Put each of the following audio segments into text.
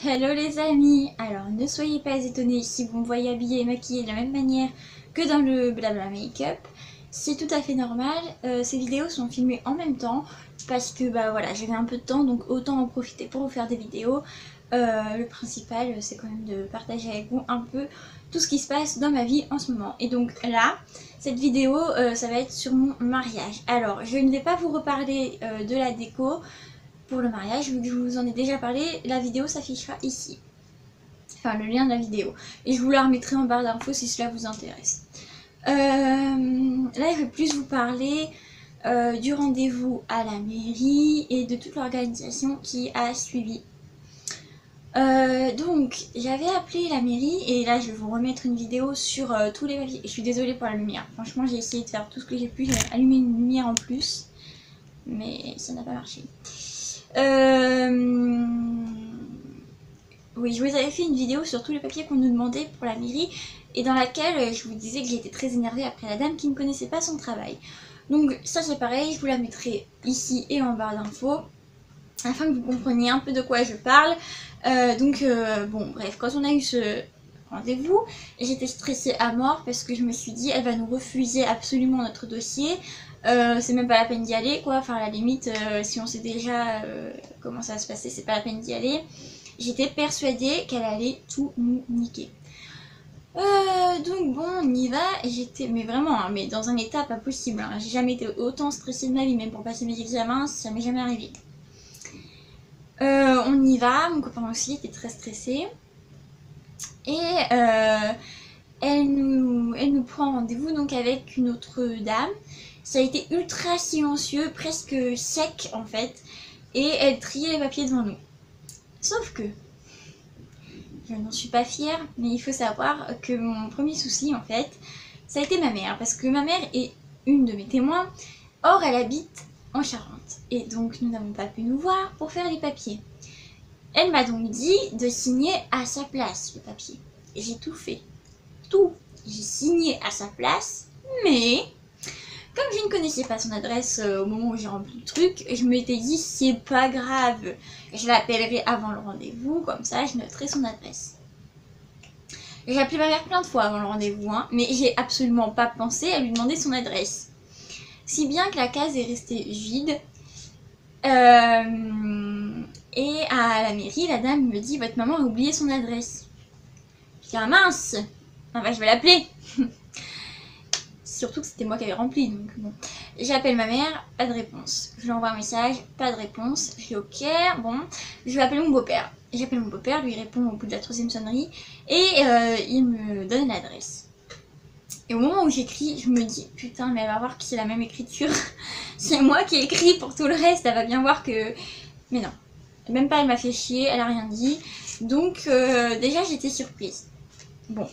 Hello les amis, alors ne soyez pas étonnés si vous me voyez habillée et maquillée de la même manière que dans le blabla make-up. C'est tout à fait normal, ces vidéos sont filmées en même temps parce que bah voilà, j'avais un peu de temps donc autant en profiter pour vous faire des vidéos. Le principal c'est quand même de partager avec vous un peu tout ce qui se passe dans ma vie en ce moment. Et donc là, cette vidéo ça va être sur mon mariage. Alors je ne vais pas vous reparler de la déco. Pour le mariage, vu que je vous en ai déjà parlé, la vidéo s'affichera ici. Enfin, le lien de la vidéo. Et je vous la remettrai en barre d'infos si cela vous intéresse. Là, je vais plus vous parler du rendez-vous à la mairie et de toute l'organisation qui a suivi. Donc, j'avais appelé la mairie et là, je vais vous remettre une vidéo sur tous les papiers. Je suis désolée pour la lumière. Franchement, j'ai essayé de faire tout ce que j'ai pu. J'ai allumé une lumière en plus, mais ça n'a pas marché. Oui, je vous avais fait une vidéo sur tous les papiers qu'on nous demandait pour la mairie et dans laquelle je vous disais que j'étais très énervée après la dame qui ne connaissait pas son travail. Donc ça c'est pareil, je vous la mettrai ici et en barre d'infos afin que vous compreniez un peu de quoi je parle. Bon bref, quand on a eu ce rendez-vous, j'étais stressée à mort parce que je me suis dit elle va nous refuser absolument notre dossier. C'est même pas la peine d'y aller quoi, enfin à la limite si on sait déjà comment ça va se passer, c'est pas la peine d'y aller. J'étais persuadée qu'elle allait tout nous niquer. Donc bon, on y va, et j'étais, mais vraiment, hein, mais dans un état pas possible, hein. J'ai jamais été autant stressée de ma vie, même pour passer mes examens, ça m'est jamais arrivé. On y va, mon copain aussi était très stressé, et elle nous prend rendez-vous donc avec une autre dame. Ça a été ultra silencieux, presque sec en fait, et elle triait les papiers devant nous. Sauf que je n'en suis pas fière, mais il faut savoir que mon premier souci en fait, ça a été ma mère, parce que ma mère est une de mes témoins. Or elle habite en Charente, et donc nous n'avons pas pu nous voir pour faire les papiers. Elle m'a donc dit de signer à sa place le papier. J'ai tout fait, tout. J'ai signé à sa place, mais comme je ne connaissais pas son adresse au moment où j'ai rempli le truc, je m'étais dit c'est pas grave, je l'appellerai avant le rendez-vous, comme ça je noterai son adresse. J'ai appelé ma mère plein de fois avant le rendez-vous, hein, mais j'ai absolument pas pensé à lui demander son adresse. Si bien que la case est restée vide. Et à la mairie, la dame me dit votre maman a oublié son adresse. Je dis ah mince, enfin je vais l'appeler. Surtout que c'était moi qui avais rempli, donc bon. J'appelle ma mère, pas de réponse. Je lui envoie un message, pas de réponse. Je dis ok, bon. Je vais appeler mon beau-père. J'appelle mon beau-père, lui répond au bout de la 3e sonnerie et il me donne l'adresse. Et au moment où j'écris, je me dis putain, mais elle va voir que c'est la même écriture. C'est moi qui ai écrit pour tout le reste, elle va bien voir que. Mais non, même pas elle m'a fait chier, elle a rien dit. Donc déjà j'étais surprise. Bon,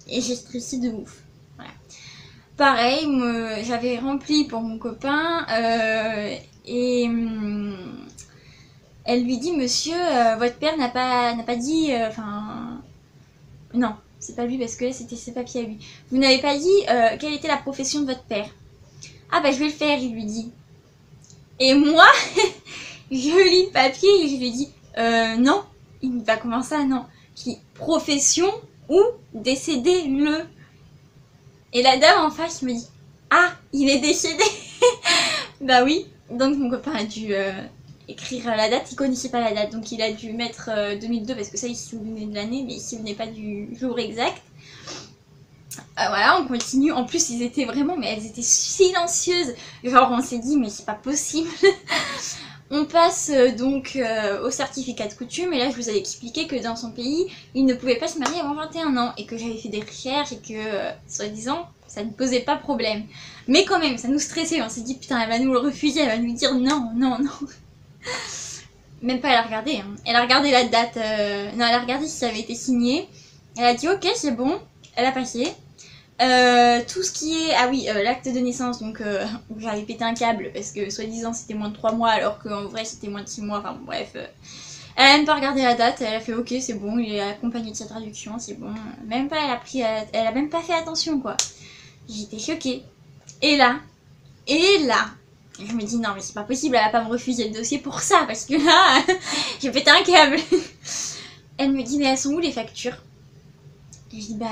et j'ai stressé de ouf. Pareil, j'avais rempli pour mon copain et elle lui dit monsieur, votre père n'a pas dit, enfin non, c'est pas lui parce que là c'était ses papiers à lui. Vous n'avez pas dit quelle était la profession de votre père. Ah bah je vais le faire, il lui dit. Et moi, je lis le papier et je lui dis non. Il me dit bah comment ça non. Je dis profession ou décédé le. Et la dame en face me dit ah, il est décédé. Bah oui, donc mon copain a dû écrire la date, il connaissait pas la date, donc il a dû mettre 2002 parce que ça il se souvenait de l'année, mais il se souvenait pas du jour exact. Voilà, on continue, en plus ils étaient vraiment, mais elles étaient silencieuses, genre on s'est dit mais c'est pas possible. On passe donc au certificat de coutume, et là je vous avais expliqué que dans son pays, il ne pouvait pas se marier avant 21 ans, et que j'avais fait des recherches, et que, soi-disant, ça ne posait pas problème. Mais quand même, ça nous stressait, on s'est dit, putain, elle va nous le refuser, elle va nous dire non, non, non. Même pas elle a regardé, hein. Elle a regardé la date, non, elle a regardé si ça avait été signé, elle a dit ok, c'est bon, elle a passé. Tout ce qui est, ah oui, l'acte de naissance, donc j'avais pété un câble parce que soi-disant c'était moins de 3 mois alors qu'en vrai c'était moins de 6 mois, enfin bon, bref. Elle a même pas regardé la date, elle a fait ok c'est bon, il est accompagné de sa traduction, c'est bon. Même pas, elle a même pas fait attention quoi. J'étais choquée. Et là, je me dis non mais c'est pas possible, elle va pas me refuser le dossier pour ça parce que là, j'ai pété un câble. Elle me dit mais elles sont où les factures? Et je dis bah...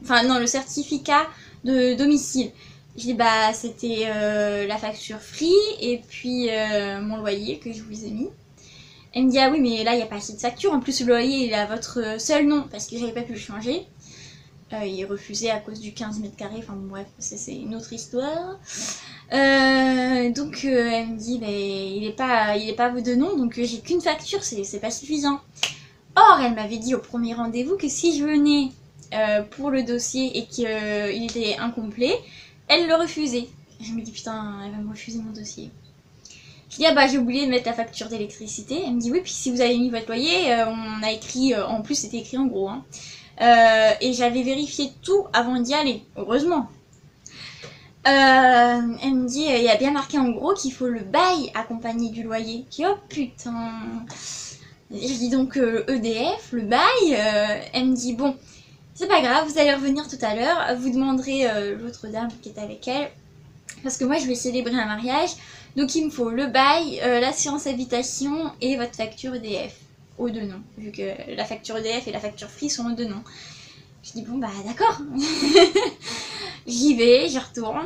Enfin non, le certificat de domicile. Je dis bah c'était la facture Free et puis mon loyer que je vous ai mis. Elle me dit ah oui mais là il n'y a pas assez de facture, en plus le loyer il est à votre seul nom parce que j'avais pas pu le changer. Il est refusé à cause du 15 mètres carrés, enfin bon, bref, c'est une autre histoire. Donc elle me dit mais il est pas à vos deux noms, donc j'ai qu'une facture, c'est pas suffisant. Or elle m'avait dit au premier rendez-vous que si je venais pour le dossier et qu'il était incomplet, elle le refusait. Je me dis putain, elle va me refuser mon dossier. Je dis ah bah j'ai oublié de mettre la facture d'électricité. Elle me dit oui, puis si vous avez mis votre loyer, on a écrit, en plus c'était écrit en gros, hein. Et j'avais vérifié tout avant d'y aller, heureusement. Elle me dit il y a bien marqué en gros qu'il faut le bail accompagné du loyer. Je dis oh putain. Je dis donc EDF, le bail. Elle me dit bon, c'est pas grave, vous allez revenir tout à l'heure, vous demanderez l'autre dame qui est avec elle, parce que moi je vais célébrer un mariage, donc il me faut le bail, l'assurance habitation et votre facture EDF, aux deux noms, vu que la facture EDF et la facture Free sont aux deux noms. Je dis bon bah d'accord, j'y vais, j'y retourne.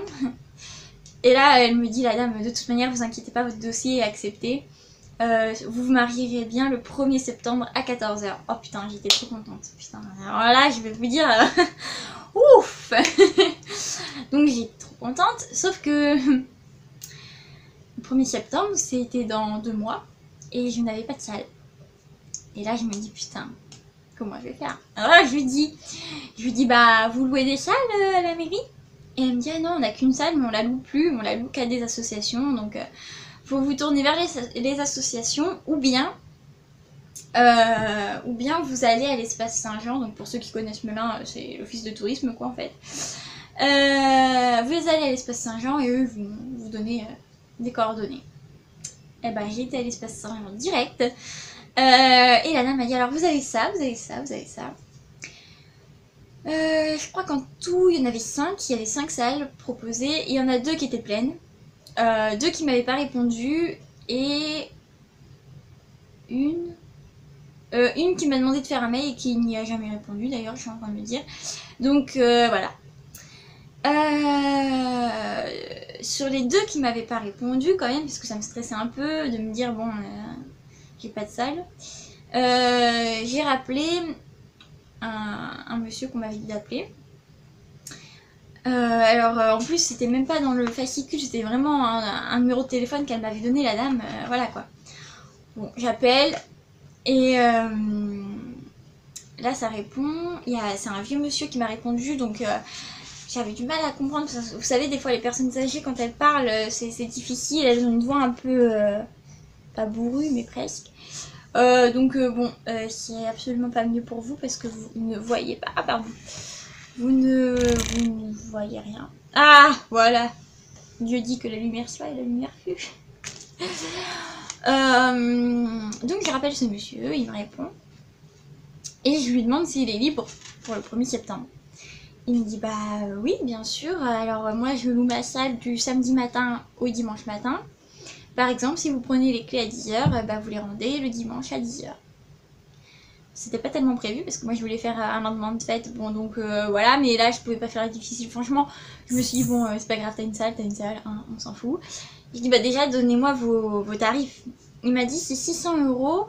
Et là elle me dit la dame, de toute manière vous inquiétez pas, votre dossier est accepté. Vous vous marierez bien le 1er septembre à 14 h. Oh putain, j'étais trop contente. Putain, alors là, je vais vous dire... ouf. Donc j'étais trop contente, sauf que... le 1er septembre, c'était dans 2 mois, et je n'avais pas de salle. Et là, je me dis, putain, comment je vais faire? Alors là, je lui dis, bah, vous louez des salles à la mairie? Et elle me dit, ah non, on n'a qu'une salle, mais on la loue plus, on la loue qu'à des associations, donc... faut vous tourner vers les associations ou bien vous allez à l'espace Saint-Jean. Donc pour ceux qui connaissent Melun, c'est l'office de tourisme quoi en fait. Vous allez à l'espace Saint-Jean et eux vont vous donner des coordonnées. Et ben j'ai été à l'espace Saint-Jean direct. Et la dame m'a dit alors vous avez ça, vous avez ça, vous avez ça. Je crois qu'en tout il y en avait 5, il y avait 5 salles proposées. Il y en a 2 qui étaient pleines. 2 qui m'avaient pas répondu et une qui m'a demandé de faire un mail et qui n'y a jamais répondu d'ailleurs, je suis en train de me dire. Donc voilà. Sur les 2 qui m'avaient pas répondu quand même, parce que ça me stressait un peu de me dire bon, j'ai pas de salle. J'ai rappelé un monsieur qu'on m'avait dit d'appeler. Alors en plus c'était même pas dans le fascicule, c'était vraiment un numéro de téléphone qu'elle m'avait donné la dame, voilà quoi. Bon j'appelle et là ça répond, c'est un vieux monsieur qui m'a répondu donc j'avais du mal à comprendre, parce que vous savez des fois les personnes âgées quand elles parlent c'est difficile, elles ont une voix un peu pas bourrue mais presque. Donc bon c'est absolument pas mieux pour vous parce que vous ne voyez pas, ah pardon. Vous ne voyez rien. Ah, voilà. Dieu dit que la lumière soit et la lumière fut. Donc je rappelle ce monsieur, il me répond. Et je lui demande s'il est libre pour le 1er septembre. Il me dit bah oui, bien sûr. Alors moi je loue ma salle du samedi matin au dimanche matin. Par exemple, si vous prenez les clés à 10 h, bah, vous les rendez le dimanche à 10 h. C'était pas tellement prévu parce que moi je voulais faire un lendemain de fête, bon donc voilà, mais là je pouvais pas faire difficile, franchement je me suis dit bon c'est pas grave, t'as une salle, hein, on s'en fout. Je dis bah déjà donnez-moi vos tarifs. Il m'a dit c'est 600 €,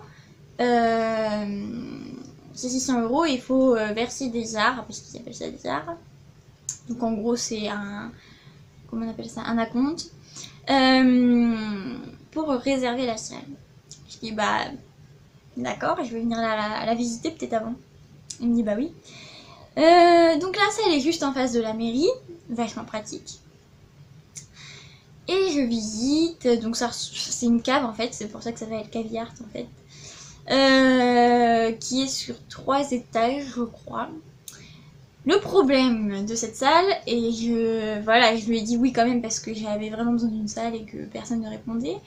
c'est 600 € et il faut verser des arts, parce qu'ils appellent ça des arts. Donc en gros c'est un, comment on appelle ça, un acompte, pour réserver la salle. Je dis bah d'accord, je vais venir la visiter peut-être avant. Il me dit bah oui. Donc la salle est juste en face de la mairie, vachement pratique. Et je visite, donc ça c'est une cave en fait, c'est pour ça que ça s'appelle Caviart en fait. Qui est sur 3 étages je crois. Le problème de cette salle, et je lui ai dit oui quand même parce que j'avais vraiment besoin d'une salle et que personne ne répondait.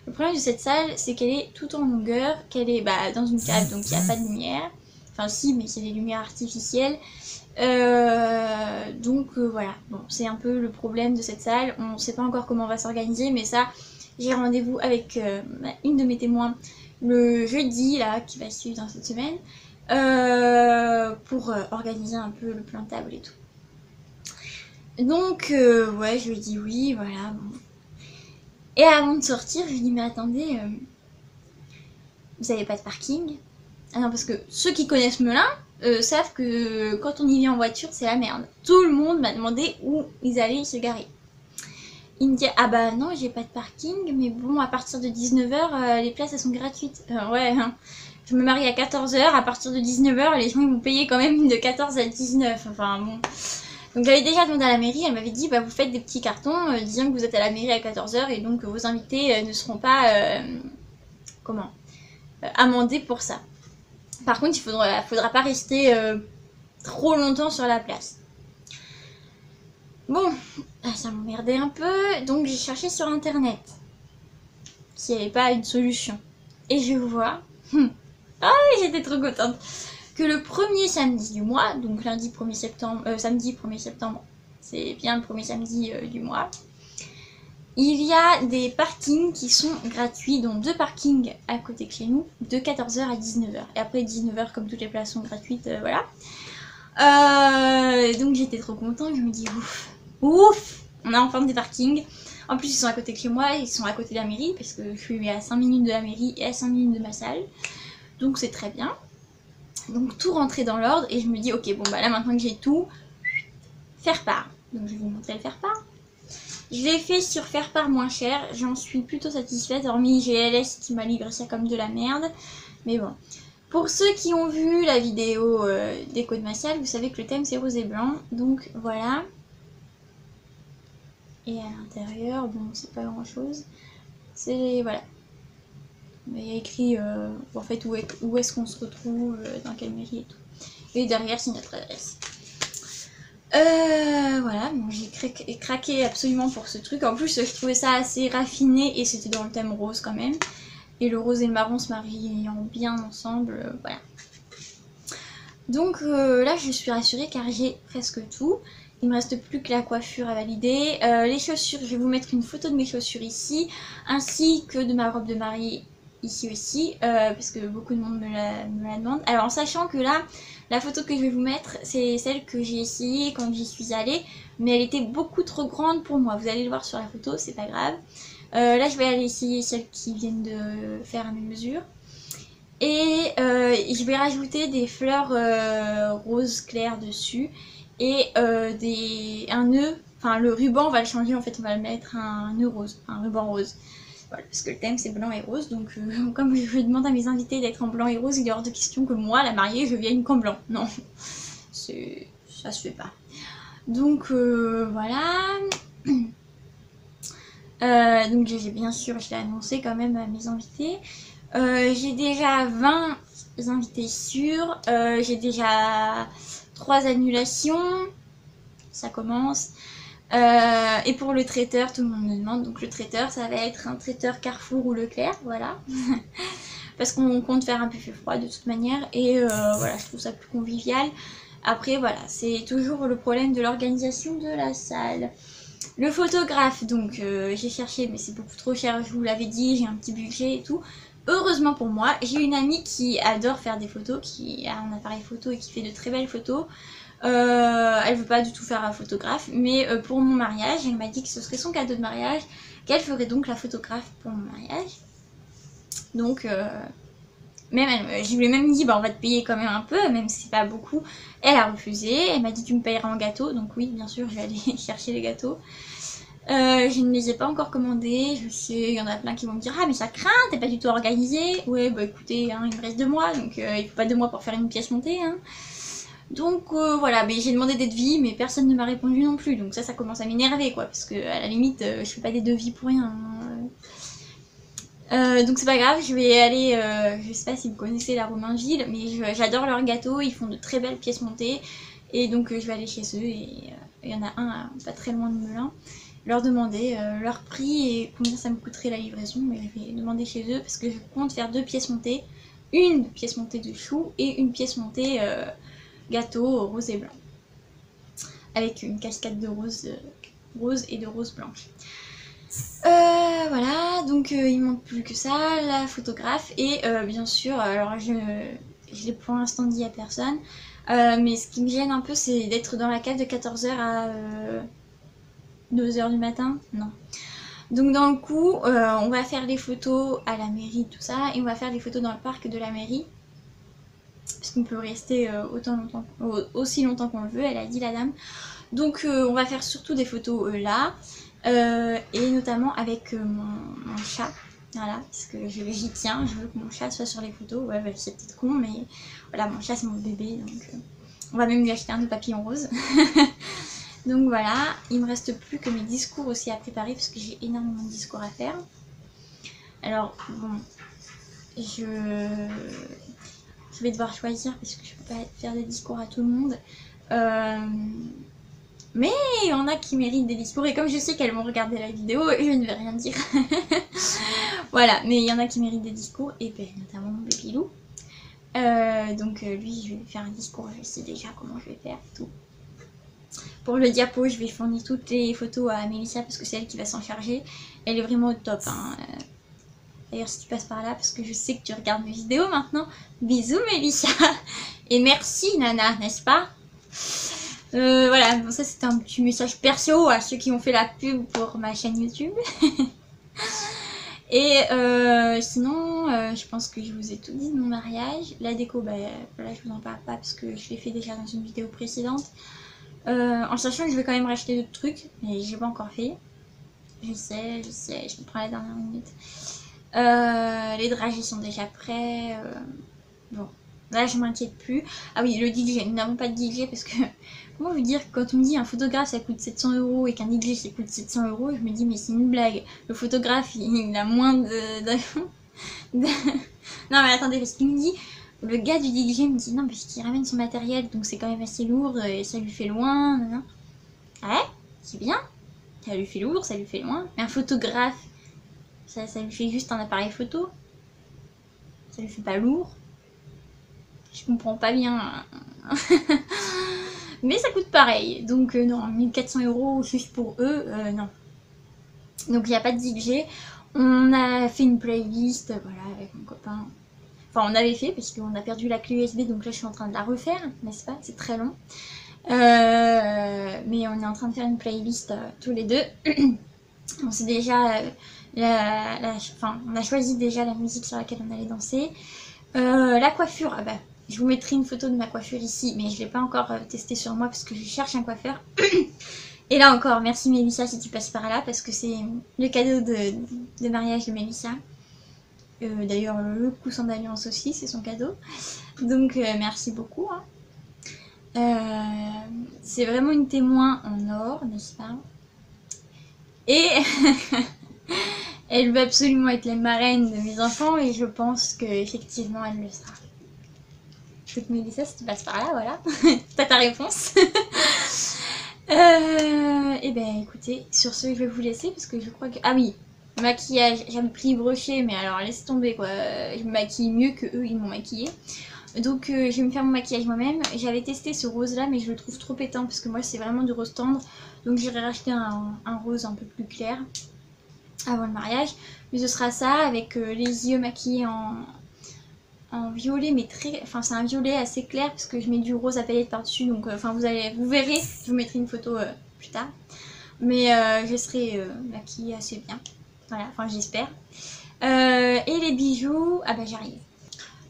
Le problème de cette salle, c'est qu'elle est tout en longueur, qu'elle est dans une cave, donc il n'y a pas de lumière. Enfin si, mais c'est des lumières artificielles. Donc voilà, bon, c'est un peu le problème de cette salle. On ne sait pas encore comment on va s'organiser, mais ça, j'ai rendez-vous avec une de mes témoins le jeudi, là, qui va suivre dans cette semaine. pour organiser un peu le plan de table et tout. Donc, ouais, je lui ai dit oui, voilà. Bon. Et avant de sortir, je lui ai dit, mais attendez, vous avez pas de parking? Ah non, parce que ceux qui connaissent Melun savent que quand on y vient en voiture, c'est la merde. Tout le monde m'a demandé où ils allaient se garer. Il me dit, ah bah non, j'ai pas de parking, mais bon, à partir de 19h, les places, elles sont gratuites. Ouais, hein. Je me marie à 14h, à partir de 19h, les gens, ils vont payer quand même de 14 à 19. Enfin, bon. Donc j'avais déjà demandé à la mairie, elle m'avait dit, bah vous faites des petits cartons disant que vous êtes à la mairie à 14h et donc vos invités ne seront pas, amendés pour ça. Par contre, il faudra pas rester trop longtemps sur la place. Bon, ça m'emmerdait un peu, donc j'ai cherché sur internet s'il n'y avait pas une solution. Et je vois, j'étais trop contente, que le premier samedi du mois, donc lundi 1er septembre, samedi 1er septembre, c'est bien le premier samedi du mois, il y a des parkings qui sont gratuits, dont 2 parkings à côté de chez nous, de 14h à 19h. Et après 19h, comme toutes les places sont gratuites, voilà. Donc j'étais trop contente, je me dis ouf, on a enfin des parkings. En plus ils sont à côté de chez moi, ils sont à côté de la mairie, parce que je suis à 5 minutes de la mairie et à 5 minutes de ma salle. Donc c'est très bien. Donc tout rentrait dans l'ordre et je me dis ok, bon bah là maintenant que j'ai tout, faire part. Donc je vais vous montrer le faire part. Je l'ai fait sur faire part moins cher, j'en suis plutôt satisfaite, hormis GLS qui m'a livré ça comme de la merde. Mais bon. Pour ceux qui ont vu la vidéo déco de ma salle, vous savez que le thème c'est rose et blanc. Donc voilà. Et à l'intérieur, bon c'est pas grand chose. C'est voilà. Il y a écrit en fait où est-ce qu'on se retrouve, dans quelle mairie et tout. Et derrière c'est notre adresse. Voilà, bon, j'ai craqué absolument pour ce truc. En plus, je trouvais ça assez raffiné et c'était dans le thème rose quand même. Et le rose et le marron se marient bien ensemble, voilà. Donc là, je suis rassurée car j'ai presque tout. Il me reste plus que la coiffure à valider. Les chaussures, je vais vous mettre une photo de mes chaussures ici, ainsi que de ma robe de mariée ici aussi, parce que beaucoup de monde me la demande. Alors en sachant que là, la photo que je vais vous mettre, c'est celle que j'ai essayée quand j'y suis allée, mais elle était beaucoup trop grande pour moi. Vous allez le voir sur la photo, c'est pas grave. Là, je vais aller essayer celles qui viennent de faire à mes mesures. Et je vais rajouter des fleurs rose clair dessus et un nœud, enfin le ruban on va le changer en fait, on va le mettre un nœud rose, un ruban rose. Voilà, parce que le thème c'est blanc et rose, donc comme je demande à mes invités d'être en blanc et rose, il est hors de question que moi, la mariée, je vienne qu'en blanc. Non, ça se fait pas. Donc voilà. Donc j'ai bien sûr, je l'ai annoncé quand même à mes invités. J'ai déjà 20 invités sûrs, j'ai déjà 3 annulations, ça commence. Et pour le traiteur, tout le monde me demande, donc le traiteur ça va être un traiteur Carrefour ou Leclerc, voilà. Parce qu'on compte faire un buffet froid de toute manière et voilà, je trouve ça plus convivial. Après voilà, c'est toujours le problème de l'organisation de la salle. Le photographe, donc j'ai cherché mais c'est beaucoup trop cher, je vous l'avais dit, j'ai un petit budget et tout. Heureusement pour moi, j'ai une amie qui adore faire des photos, qui a un appareil photo et qui fait de très belles photos. Elle veut pas du tout faire un photographe, mais pour mon mariage, elle m'a dit que ce serait son cadeau de mariage, qu'elle ferait donc la photographe pour mon mariage. Donc, je lui ai même dit, bah on va te payer quand même un peu, même si c'est pas beaucoup. Elle a refusé, elle m'a dit tu me payeras en gâteau, donc oui, bien sûr, je vais aller chercher les gâteaux. Je ne les ai pas encore commandés, je sais, il y en a plein qui vont me dire ah mais ça craint, t'es pas du tout organisé. Ouais bah écoutez, hein, il me reste 2 mois, donc il faut pas 2 mois pour faire une pièce montée. Hein. Donc voilà, mais j'ai demandé des devis, mais personne ne m'a répondu non plus, donc ça commence à m'énerver quoi, parce que à la limite je fais pas des devis pour rien. Hein. Donc c'est pas grave, je vais aller, je sais pas si vous connaissez la Romainville, mais j'adore leurs gâteaux, ils font de très belles pièces montées, et donc je vais aller chez eux, et il y en a un pas très loin de Melun. Leur demander leur prix et combien ça me coûterait la livraison, mais je vais demander chez eux parce que je compte faire 2 pièces montées, une pièce montée de choux et une pièce montée gâteau rose et blanc, avec une cascade de rose et de rose blanche. Voilà, donc il manque plus que ça, la photographe et bien sûr, alors je l'ai pour l'instant dit à personne. Mais ce qui me gêne un peu, c'est d'être dans la cave de 14h à 2h du matin. Non. Donc dans le coup, on va faire les photos à la mairie, tout ça, et on va faire des photos dans le parc de la mairie. Parce qu'on peut rester aussi longtemps qu'on le veut, elle a dit la dame. Donc on va faire surtout des photos là, et notamment avec mon chat. Voilà, parce que j'y tiens, je veux que mon chat soit sur les photos. Ouais, bah, c'est peut-être con, mais voilà, mon chat c'est mon bébé, donc on va même lui acheter un de papillon rose. Donc voilà, il me reste plus que mes discours aussi à préparer, parce que j'ai énormément de discours à faire. Alors, bon, je vais devoir choisir, parce que je peux pas faire des discours à tout le monde. Mais il y en a qui méritent des discours, et comme je sais qu'elles vont regarder la vidéo, je ne vais rien dire. Voilà, mais il y en a qui méritent des discours, et ben, notamment mon bébé loup. Donc lui, je vais lui faire un discours, je sais déjà comment je vais faire et tout. Pour le diapo, je vais fournir toutes les photos à Mélissa, parce que c'est elle qui va s'en charger. Elle est vraiment au top, hein. D'ailleurs, si tu passes par là, parce que je sais que tu regardes mes vidéos maintenant, bisous Mélissa. Et merci Nana, n'est-ce pas? Voilà, bon, ça c'était un petit message perso à ceux qui ont fait la pub pour ma chaîne YouTube. Et sinon, je pense que je vous ai tout dit de mon mariage. La déco, bah, là je vous en parle pas parce que je l'ai fait déjà dans une vidéo précédente. En sachant que je vais quand même racheter d'autres trucs, mais j'ai pas encore fait. Je sais, je me prends la dernière minute. Les dragées sont déjà prêts. Bon, là je m'inquiète plus. Ah oui, le DJ, nous n'avons pas de DJ parce que comment vous dire, quand on me dit un photographe ça coûte 700 € et qu'un DJ ça coûte 700 €, je me dis mais c'est une blague. Le photographe il a moins de... Non mais attendez, parce qu'il me dit, le gars du DJ me dit non parce qu'il ramène son matériel donc c'est quand même assez lourd et ça lui fait loin. Non. Ouais, c'est bien. Ça lui fait lourd, ça lui fait loin. Mais un photographe, ça lui fait juste un appareil photo. Ça lui fait pas lourd. Je comprends pas bien. Mais ça coûte pareil. Donc non, 1400 € juste pour eux, non. Donc il n'y a pas de DJ. On a fait une playlist, voilà, avec mon copain. Enfin, on avait fait parce qu'on a perdu la clé USB, donc là je suis en train de la refaire, n'est-ce pas? C'est très long. Mais on est en train de faire une playlist tous les deux. On sait déjà enfin, on a choisi déjà la musique sur laquelle on allait danser. La coiffure, ah bah, je vous mettrai une photo de ma coiffure ici, mais je ne l'ai pas encore testée sur moi parce que je cherche un coiffeur. Et là encore, merci Mélissa si tu passes par là, parce que c'est le cadeau de mariage de Mélissa. D'ailleurs, le coussin d'alliance aussi, c'est son cadeau. Donc merci beaucoup. Hein. C'est vraiment une témoin en or, n'est-ce pas? Et elle veut absolument être la marraine de mes enfants et je pense qu'effectivement elle le sera. Donc Mélissa, si tu passes par là, voilà, t'as ta réponse. Et ben écoutez, sur ce je vais vous laisser parce que je crois que... Ah oui, maquillage, j'avais pris broché, mais alors laisse tomber quoi, je me maquille mieux que eux ils m'ont maquillée. Donc je vais me faire mon maquillage moi-même. J'avais testé ce rose là mais je le trouve trop pétant parce que moi c'est vraiment du rose tendre. Donc j'irai racheter un rose un peu plus clair avant le mariage. Mais ce sera ça avec les yeux maquillés en violet, mais très... Enfin c'est un violet assez clair parce que je mets du rose à paillettes par dessus. Donc enfin vous verrez, je vous mettrai une photo plus tard. Mais je serai maquillée assez bien. Voilà, enfin j'espère. Et les bijoux, ah bah j'arrive.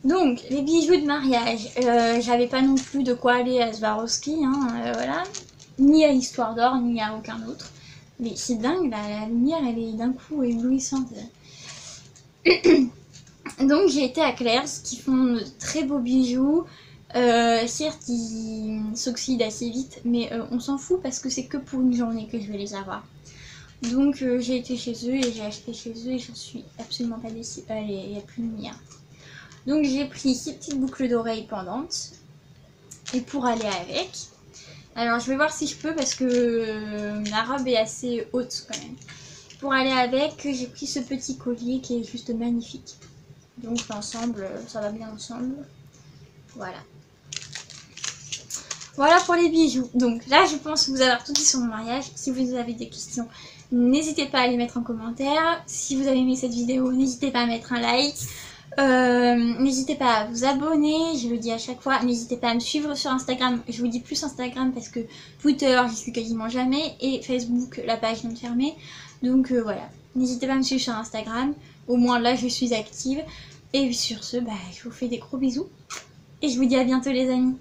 Donc, les bijoux de mariage, j'avais pas non plus de quoi aller à Swarovski, hein, voilà. Ni à Histoire d'Or, ni à aucun autre. Mais c'est dingue, la lumière, elle est d'un coup éblouissante. Donc, j'ai été à Claire's, qui font de très beaux bijoux. Certes, ils s'oxydent assez vite, mais on s'en fout parce que c'est que pour une journée que je vais les avoir. Donc, j'ai été chez eux et j'ai acheté chez eux et je suis absolument pas déçue. Il n'y a plus de lumière. Donc j'ai pris ces petites boucles d'oreilles pendantes. Et pour aller avec, alors je vais voir si je peux parce que la robe est assez haute quand même. Pour aller avec, j'ai pris ce petit collier qui est juste magnifique. Donc l'ensemble, ça va bien ensemble. Voilà. Voilà pour les bijoux. Donc là je pense vous avoir tout dit sur mon mariage. Si vous avez des questions, n'hésitez pas à les mettre en commentaire. Si vous avez aimé cette vidéo, n'hésitez pas à mettre un like. N'hésitez pas à vous abonner, je le dis à chaque fois. N'hésitez pas à me suivre sur Instagram. Je vous dis plus Instagram parce que Twitter, j'y suis quasiment jamais. Et Facebook, la page vient de fermer. Donc voilà. N'hésitez pas à me suivre sur Instagram. Au moins là, je suis active. Et sur ce, bah, je vous fais des gros bisous. Et je vous dis à bientôt les amis.